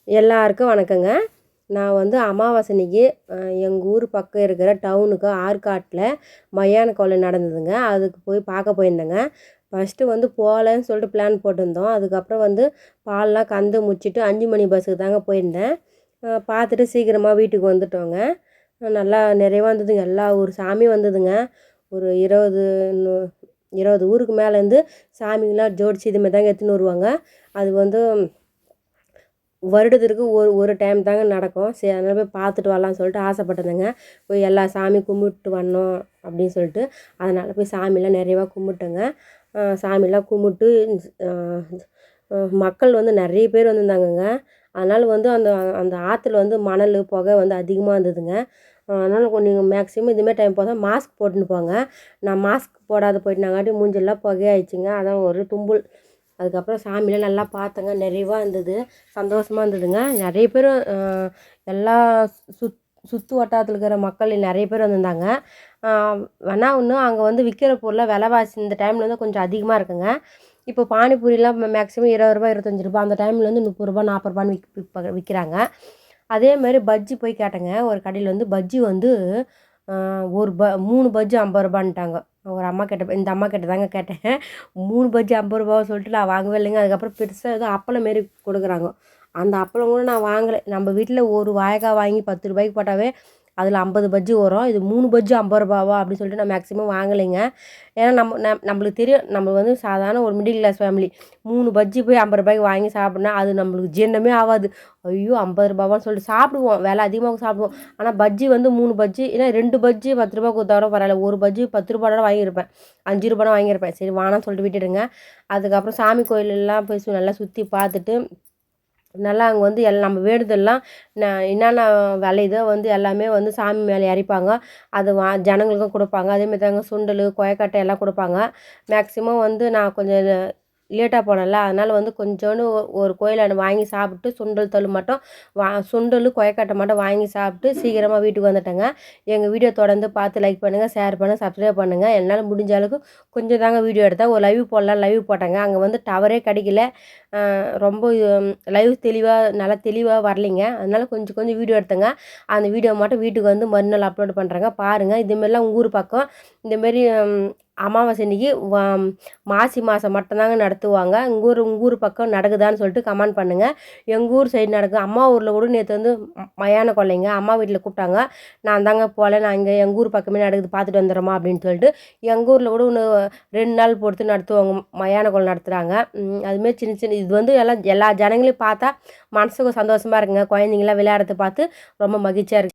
எல்லாருக்கும் வணக்கங்க. நான் வந்து அமாவாசை அன்னைக்கு எங்கள் ஊர் பக்கம் இருக்கிற டவுனுக்கு ஆற்காட்டில் மயான கொள்ளை நடந்ததுங்க. அதுக்கு போய் பார்க்க போயிருந்தேங்க. ஃபஸ்ட்டு வந்து போகலன்னு சொல்லிட்டு பிளான் போட்டிருந்தோம். அதுக்கப்புறம் வந்து பால்லாம் கறந்து முடிச்சுட்டு 5 மணி பஸ்ஸுக்கு தாங்க போயிருந்தேன். பார்த்துட்டு சீக்கிரமாக வீட்டுக்கு வந்துட்டோங்க. நல்லா நிறைவா இருந்ததுங்க. எல்லா ஊர் சாமியும் வந்ததுங்க. ஒரு 20 ஊருக்கு மேலேருந்து சாமிங்களாம் ஜோடிச்சு இதுமாரி தாங்க எடுத்துன்னு வருவாங்க. அது வந்து வருடத்திற்கு ஒரு டைம் தாங்க நடக்கும். சரி, அதனால் போய் பார்த்துட்டு வரலான்னு சொல்லிட்டு ஆசைப்பட்டேங்க. போய் எல்லா சாமி கும்பிட்டு வரணும் அப்படின்னு சொல்லிட்டு, அதனால் போய் சாமிலாம் நிறைவா கும்பிட்டேங்க. சாமிலாம் கும்பிட்டு மக்கள் வந்து நிறைய பேர் வந்திருந்தாங்கங்க. அதனால் வந்து அந்த அந்த ஆற்றுல வந்து மணல், புகை வந்து அதிகமாக இருந்ததுங்க. அதனால் நீங்கள் மேக்ஸிமம் இதுமாரி டைம் போனால் மாஸ்க் போட்டுன்னு போங்க. நான் மாஸ்க் போடாத போயிட்டனாங்காட்டி மூஞ்செல்லாம் புகையாயிடுச்சுங்க. அதான் ஒரு தும்பல். அதுக்கப்புறம் சாமிலாம் நல்லா பார்த்தேங்க. நிறைவா இருந்தது. சந்தோஷமாக இருந்ததுங்க. நிறைய பேர் எல்லா சுற்று வட்டாரத்தில் இருக்கிற மக்கள் நிறைய பேர் வந்திருந்தாங்க. வேணா இன்னும் அங்கே வந்து விற்கிற பொருளாக விலைவாசி இந்த டைமில் வந்து கொஞ்சம் அதிகமாக இருக்குங்க. இப்போ பானிபூரிலாம் மேக்ஸிமம் ரூ. 20 ரூ. 25. அந்த டைமில் வந்து ரூ. 30 40 விற்கிறாங்க. அதேமாதிரி பஜ்ஜி போய் கேட்டேங்க. ஒரு கடையில் வந்து பஜ்ஜி வந்து ஒரு 3 பஜ்ஜி ரூ. 50ன்ட்டாங்க. ஒரு அம்மா கிட்ட இந்த அம்மா கிட்ட தாங்க கேட்டேன். 3 பஜ்ஜி ரூ. 50 சொல்லிட்டு நான் வாங்கவே இல்லைங்க. அதுக்கப்புறம் பெருசாக ஏதோ அப்பளம் மாரி கொடுக்குறாங்க. அந்த அப்பளம் கூட நான் வாங்கலை. நம்ம வீட்டில் ஒரு வாழைக்காய் வாங்கி ரூ. 10 போட்டாவே அதில் 50 பஜ்ஜி வரும். இது 3 பஜ்ஜி ரூ. 50வா அப்படின்னு சொல்லிட்டு நான் மேக்ஸிமம் வாங்கலைங்க. ஏன்னா நம்மளுக்கு தெரியும், நம்ம வந்து சாதாரண ஒரு மிடில் கிளாஸ் ஃபேமிலி. 3 பஜ்ஜி போய் ரூ. 50 வாங்கி சாப்பிட்னா அது நம்மளுக்கு ஜீரணமே ஆகாது. ஐயோ ரூ. 50வான்னு சொல்லிட்டு சாப்பிடுவோம், விலை அதிகமாக சாப்பிடுவோம். ஆனால் பஜ்ஜி வந்து 3 பஜ்ஜி இல்லை 2 பஜ்ஜி ரூ. 10 கொடுத்தா கூட பரவாயில்ல. ஒரு பஜ்ஜி ரூ. 10 வாங்கியிருப்பேன், ரூ. 5 வாங்கியிருப்பேன். சரி வானான்னு சொல்லிட்டு விட்டுடுங்க. அதுக்கப்புறம் சாமி கோயிலெல்லாம் போய் நல்லா சுற்றி பார்த்துட்டு நல்லா அங்கே வந்து நம்ம வேண்டுதல்லாம் என்னென்ன விளையுதோ வந்து எல்லாமே வந்து சாமி மேலே இறைப்பாங்க. அது ஜனங்களுக்கும் கொடுப்பாங்க. அதேமாரி தாங்க சுண்டல், கொயக்கட்டை எல்லாம் கொடுப்பாங்க. மேக்ஸிமம் வந்து நான் கொஞ்சம் லேட்டாக போனேன்ல, அதனால் வந்து கொஞ்சோண்டு ஒரு கோயிலாண்ட வாங்கி சாப்பிட்டு சுண்டல் தள்ளு மட்டும் சுண்டல் கொயக்கட்டை மட்டும் வாங்கி சாப்பிட்டு சீக்கிரமாக வீட்டுக்கு வந்துட்டேங்க. எங்கள் வீடியோ தொடர்ந்து பார்த்து லைக் பண்ணுங்கள், ஷேர் பண்ணுங்கள், சப்ஸ்கிரைப் பண்ணுங்கள். என்னால் முடிஞ்ச அளவுக்கு கொஞ்சம் தாங்க வீடியோ எடுத்தேன். ஒரு லைவ் போடலாம், லைவ் போட்டேங்க. அங்கே வந்து டவரே கிடைக்கல. ரொம்ப லைவ் நல்லா தெளிவாக வரலைங்க. அதனால் கொஞ்சம் கொஞ்சம் வீடியோ எடுத்தேங்க. அந்த வீடியோ மட்டும் வீட்டுக்கு வந்து மறுநாள் அப்லோட் பண்ணுறேங்க. பாருங்கள். இதுமாரிலாம் உங்கள் ஊர் பக்கம் இந்தமாரி அமாவாசை அன்னைக்கு மாசி மாதம் மட்டும்தாங்க நடத்துவாங்க. உங்கள் ஊர் பக்கம் நடக்குதான்னு சொல்லிட்டு கமெண்ட் பண்ணுங்கள். எங்கள் ஊர் சைடு நடக்குது. அம்மா ஊரில் கூட நேற்று வந்து மயான கொள்ளைங்க. அம்மா வீட்டில் கூப்பிட்டாங்க. நான் தாங்க போகல. நான் இங்கே எங்கள் ஊர் பக்கமே நடக்குது, பார்த்துட்டு வந்துடுறோமா அப்படின்னு சொல்லிட்டு. எங்கள் ஊரில் கூட இன்னும் 2 நாள் பொறுத்து நடத்துவாங்க, மயான கொள்ளை நடத்துகிறாங்க. அதுமாரி சின்ன சின்ன இது வந்து எல்லா ஜனங்களையும் பார்த்தா மனசுக்கு சந்தோஷமாக இருக்குங்க. குழந்தைங்களாம் விளையாடுறத பார்த்து ரொம்ப மகிழ்ச்சியாக இருக்குது.